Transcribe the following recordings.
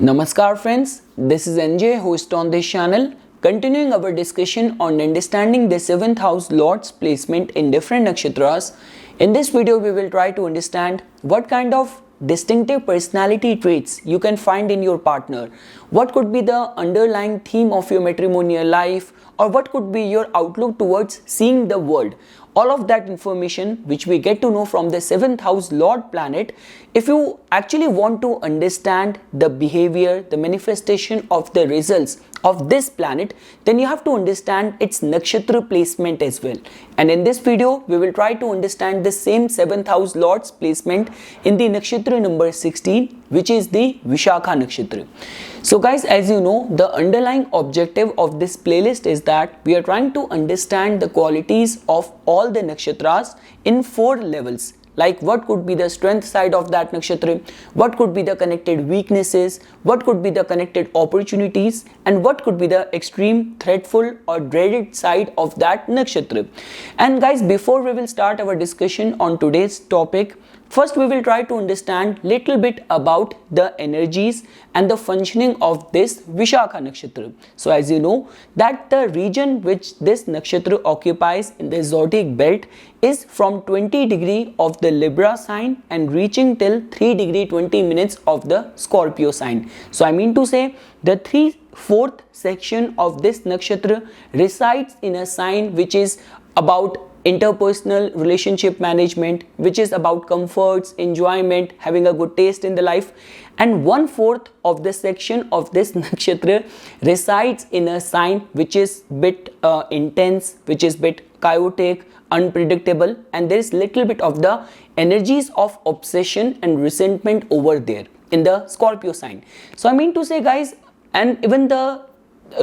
Namaskar friends, this is NJ, host on this channel, continuing our discussion on understanding the 7th house lord's placement in different nakshatras. In this video, we will try to understand what kind of distinctive personality traits you can find in your partner, what could be the underlying theme of your matrimonial life, or what could be your outlook towards seeing the world. All of that information which we get to know from the 7th house lord planet. If you actually want to understand the behavior, the manifestation of the results of this planet, then you have to understand its nakshatra placement as well. And in this video, we will try to understand the same 7th house lord's placement in the nakshatra number 16, which is the Vishakha nakshatra. So guys, as you know, the underlying objective of this playlist is that we are trying to understand the qualities of all the nakshatras in 4 levels. Like what could be the strength side of that nakshatra, what could be the connected weaknesses, what could be the connected opportunities, and what could be the extreme threatful or dreaded side of that nakshatra. And guys, before we will start our discussion on today's topic, first we will try to understand little bit about the energies and the functioning of this Vishakha nakshatra. So as you know that the region which this nakshatra occupies in the zodiac belt is from 20 degree of the Libra sign and reaching till 3 degree 20 minutes of the Scorpio sign. So I mean to say the 3/4 section of this nakshatra resides in a sign which is about interpersonal relationship management, which is about comforts, enjoyment, having a good taste in the life, and 1/4 of the section of this nakshatra resides in a sign which is bit intense, which is bit chaotic, unpredictable, and there is little bit of the energies of obsession and resentment over there in the Scorpio sign. So I mean to say guys, and even the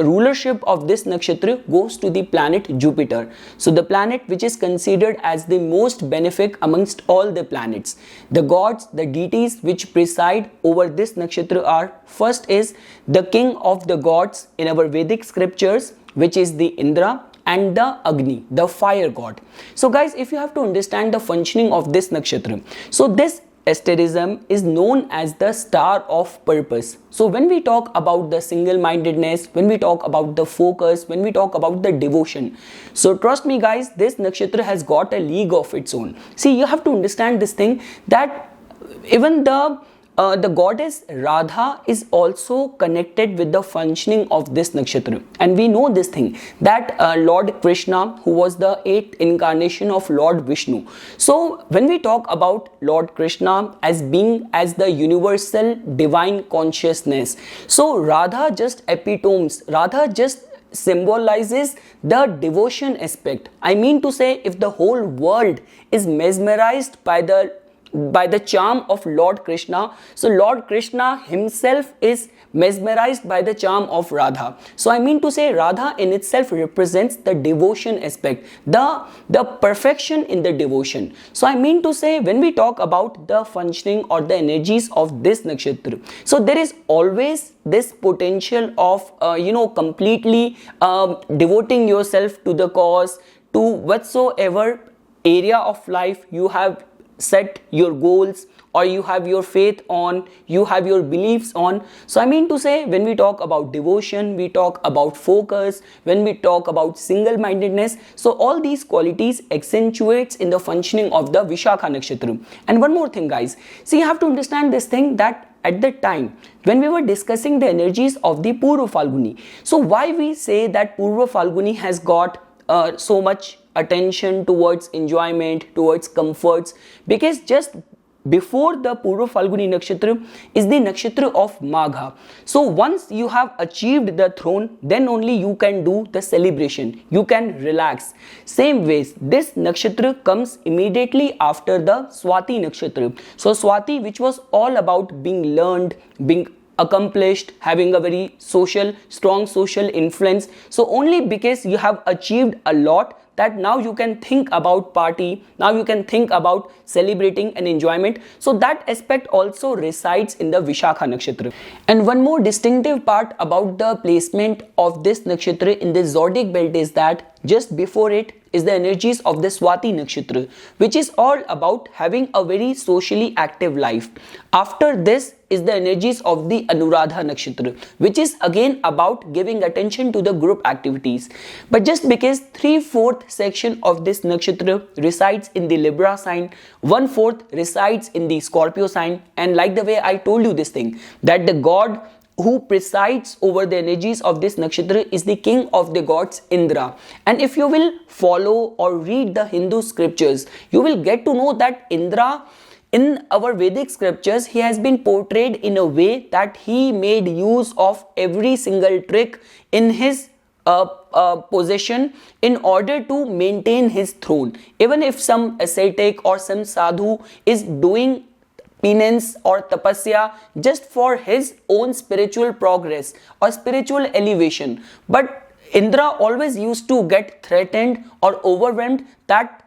rulership of this nakshatra goes to the planet Jupiter. So the planet which is considered as the most benefic amongst all the planets. The gods, the deities which preside over this nakshatra are, first is the king of the gods in our Vedic scriptures, which is the Indra, and the Agni, the fire god. So guys, if you have to understand the functioning of this nakshatra, so this asterism is known as the star of purpose. So when we talk about the single-mindedness, when we talk about the focus, when we talk about the devotion, so trust me guys, this nakshatra has got a league of its own. See, you have to understand this thing that even the goddess Radha is also connected with the functioning of this nakshatra, and we know this thing that Lord Krishna, who was the 8th incarnation of Lord Vishnu. So when we talk about Lord Krishna as being as the universal divine consciousness, so Radha just epitomes, Radha just symbolizes the devotion aspect. I mean to say, if the whole world is mesmerized by the charm of Lord Krishna, so Lord Krishna himself is mesmerized by the charm of Radha. So I mean to say, Radha in itself represents the devotion aspect, the perfection in the devotion. So I mean to say, when we talk about the functioning or the energies of this nakshatra, so there is always this potential of completely devoting yourself to the cause, to whatsoever area of life you have set your goals or you have your faith on, you have your beliefs on. So I mean to say, when we talk about devotion, we talk about focus, when we talk about single-mindedness, so all these qualities accentuates in the functioning of the Vishakha nakshatra. And one more thing guys, see, you have to understand this thing that at the time when we were discussing the energies of the Purva Falguni, so why we say that Purva Falguni has got so much attention towards enjoyment, towards comforts, because just before the Purva Falguni nakshatra is the nakshatra of Magha. So once you have achieved the throne, then only you can do the celebration, you can relax. Same ways, this nakshatra comes immediately after the Swati nakshatra. So Swati, which was all about being learned, being accomplished, having a very strong social influence. So only because you have achieved a lot, that now you can think about party, now you can think about celebrating and enjoyment. So that aspect also resides in the Vishakha nakshatra. And one more distinctive part about the placement of this nakshatra in the zodiac belt is that just before it is the energies of the Swati Nakshatra, which is all about having a very socially active life. After this is the energies of the Anuradha Nakshatra, which is again about giving attention to the group activities. But just because 3/4 section of this nakshatra resides in the Libra sign, 1/4 resides in the Scorpio sign, and like the way I told you this thing, that the god who presides over the energies of this nakshatra is the king of the gods, Indra. And if you will follow or read the Hindu scriptures, you will get to know that Indra, in our Vedic scriptures, he has been portrayed in a way that he made use of every single trick in his possession in order to maintain his throne. Even if some ascetic or some sadhu is doing penance or tapasya just for his own spiritual progress or spiritual elevation, but Indra always used to get threatened or overwhelmed that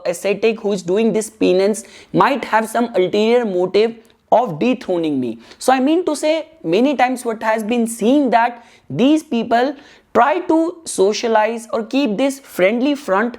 ascetic who is doing this penance might have some ulterior motive of dethroning me. So I mean to say, many times what has been seen that these people try to socialize or keep this friendly front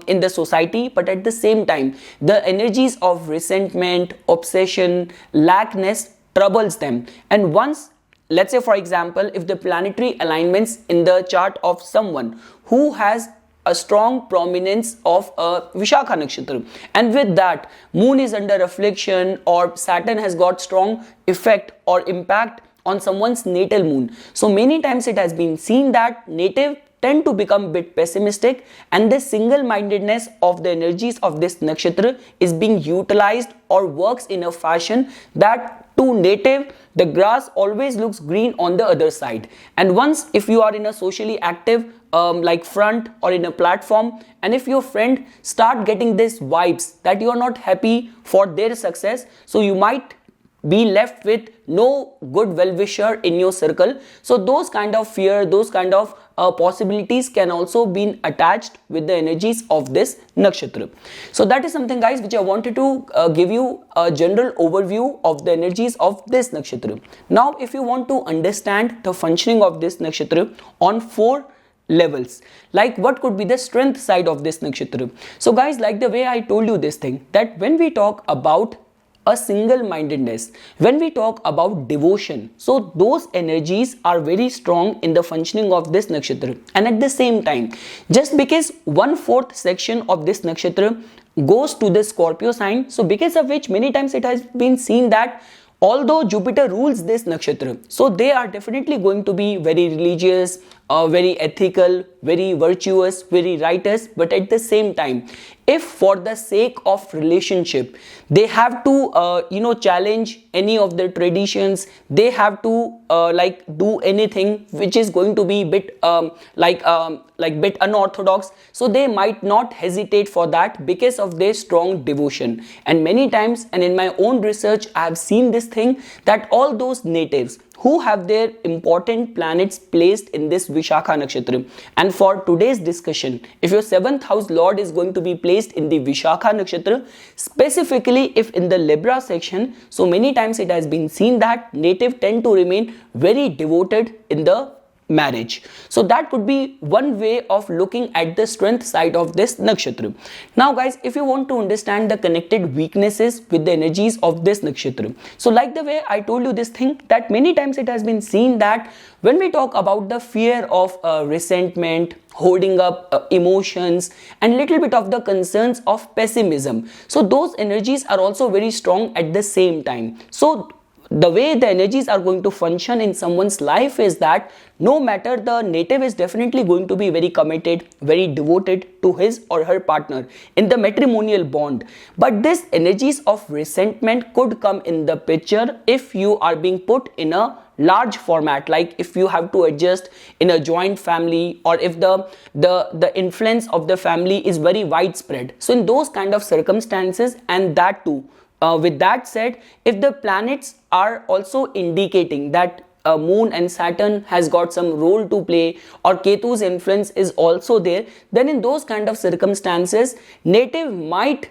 in the society, but at the same time the energies of resentment, obsession, lackness troubles them. And once, let's say for example, if the planetary alignments in the chart of someone who has a strong prominence of Vishakha Nakshatra, and with that moon is under affliction or Saturn has got strong effect or impact on someone's natal moon, so many times it has been seen that native tend to become a bit pessimistic, and the single-mindedness of the energies of this nakshatra is being utilized or works in a fashion that to native the grass always looks green on the other side. And once if you are in a socially active like front or in a platform, and if your friend start getting these vibes that you are not happy for their success, so you might be left with no good well-wisher in your circle. So those kind of fear, those kind of possibilities can also be attached with the energies of this nakshatra. So that is something, guys, which I wanted to give you a general overview of the energies of this nakshatra. Now if you want to understand the functioning of this nakshatra on 4 levels, like what could be the strength side of this nakshatra. So guys, like the way I told you this thing, that when we talk about a single-mindedness, when we talk about devotion, so those energies are very strong in the functioning of this nakshatra. And at the same time, just because 1/4 section of this nakshatra goes to the Scorpio sign, so because of which many times it has been seen that although Jupiter rules this nakshatra, so they are definitely going to be very religious, very ethical, very virtuous, very righteous, but at the same time, if for the sake of relationship they have to challenge any of the traditions, they have to like do anything which is going to be bit bit unorthodox, so they might not hesitate for that because of their strong devotion. And many times, and in my own research, I have seen this thing that all those natives who have their important planets placed in this Vishakha Nakshatra. And for today's discussion, if your 7th house lord is going to be placed in the Vishakha Nakshatra, specifically if in the Libra section, so many times it has been seen that native tend to remain very devoted in the marriage. So that could be one way of looking at the strength side of this nakshatra. Now guys, if you want to understand the connected weaknesses with the energies of this nakshatra, so like the way I told you this thing, that many times it has been seen that when we talk about the fear of resentment, holding up emotions, and little bit of the concerns of pessimism, so those energies are also very strong at the same time. So the way the energies are going to function in someone's life is that no matter, the native is definitely going to be very committed, very devoted to his or her partner in the matrimonial bond. But this energies of resentment could come in the picture if you are being put in a large format, like if you have to adjust in a joint family, or if the influence of the family is very widespread. So in those kind of circumstances, and that too, with that said, if the planets are also indicating that Moon and Saturn has got some role to play, or Ketu's influence is also there, then in those kind of circumstances, native might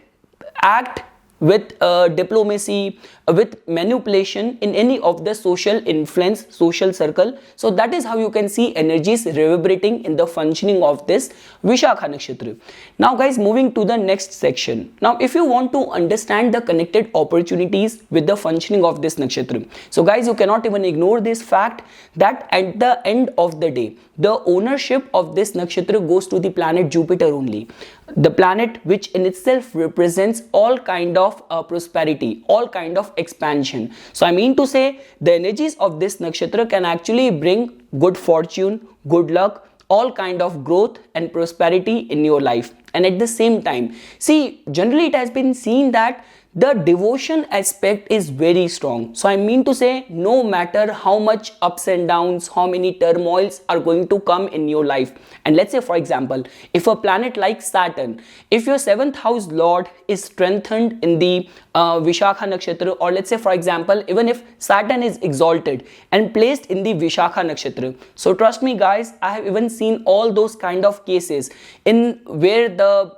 act with diplomacy, with manipulation in any of the social influence, social circle. So that is how you can see energies reverberating in the functioning of this Vishakha Nakshatra. Now guys, moving to the next section. Now if you want to understand the connected opportunities with the functioning of this nakshatra, so guys, you cannot even ignore this fact that at the end of the day, the ownership of this nakshatra goes to the planet Jupiter only, the planet which in itself represents all kind of prosperity, all kind of expansion. So I mean to say, the energies of this nakshatra can actually bring good fortune, good luck, all kind of growth and prosperity in your life. And at the same time, see, generally it has been seen that the devotion aspect is very strong. So I mean to say, no matter how much ups and downs, how many turmoils are going to come in your life, and let's say for example, if a planet like Saturn, if your 7th house lord is strengthened in the Vishakha Nakshatra, or let's say for example, even if Saturn is exalted and placed in the Vishakha Nakshatra, so trust me guys, I have even seen all those kind of cases in where the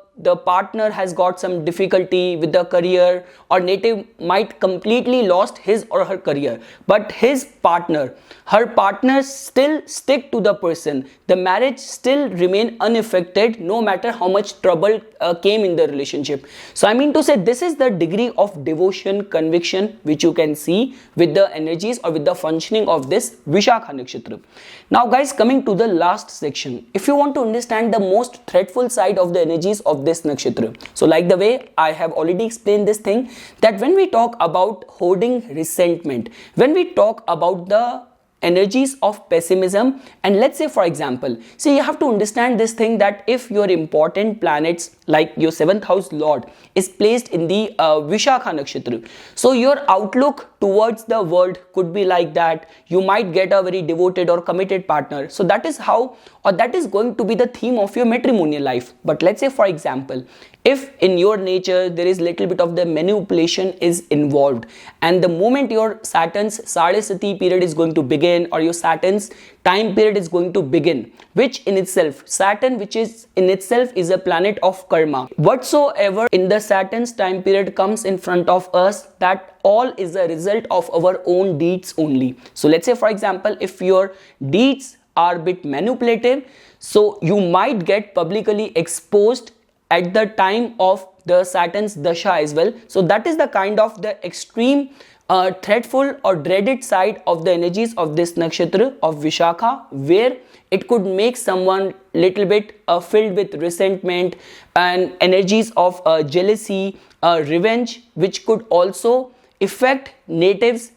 partner has got some difficulty with the career, or native might completely lost his or her career, but her partner still stick to the person, the marriage still remain unaffected no matter how much trouble came in the relationship. So I mean to say, this is the degree of devotion, conviction which you can see with the energies or with the functioning of this Vishakha Nakshatra. Now guys, coming to the last section, if you want to understand the most threatful side of the energies of this nakshatra, so like the way I have already explained this thing, that when we talk about hoarding resentment, when we talk about the energies of pessimism, and let's say for example, see, you have to understand this thing that if your important planets like your 7th house lord is placed in the Vishakha Nakshatra, so your outlook towards the world could be like that you might get a very devoted or committed partner. So that is how, or that is going to be the theme of your matrimonial life. But let's say for example, if in your nature there is little bit of the manipulation is involved, and the moment your Saturn's Sadhasati period is going to begin, or your Saturn's time period is going to begin, which in itself, Saturn which is in itself is a planet of karma, whatsoever in the Saturn's time period comes in front of us, that all is a result of our own deeds only. So let's say for example, if your deeds are a bit manipulative, so you might get publicly exposed at the time of the Saturn's Dasha as well. So that is the kind of the extreme threatful or dreaded side of the energies of this nakshatra of Vishakha, where it could make someone little bit filled with resentment and energies of jealousy, revenge, which could also affect natives'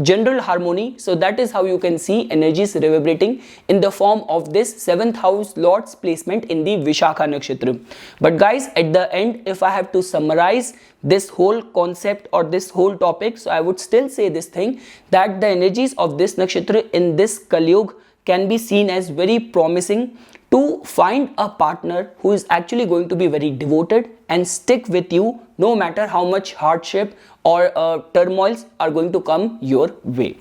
general harmony. So that is how you can see energies reverberating in the form of this 7th house lord's placement in the Vishakha Nakshatra. But guys, at the end, if I have to summarize this whole concept or this whole topic, so I would still say this thing, that the energies of this nakshatra in this Kali Yuga can be seen as very promising to find a partner who is actually going to be very devoted and stick with you no matter how much hardship or turmoils are going to come your way.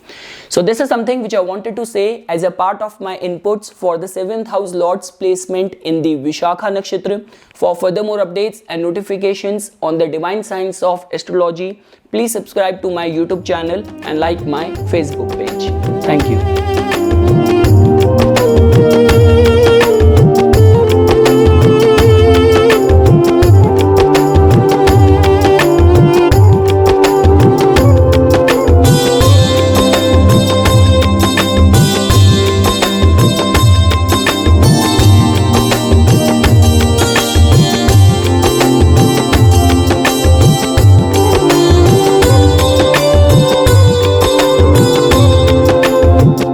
So this is something which I wanted to say as a part of my inputs for the 7th house lord's placement in the Vishakha Nakshatra. For further more updates and notifications on the divine science of astrology, please subscribe to my YouTube channel and like my Facebook page. Thank you.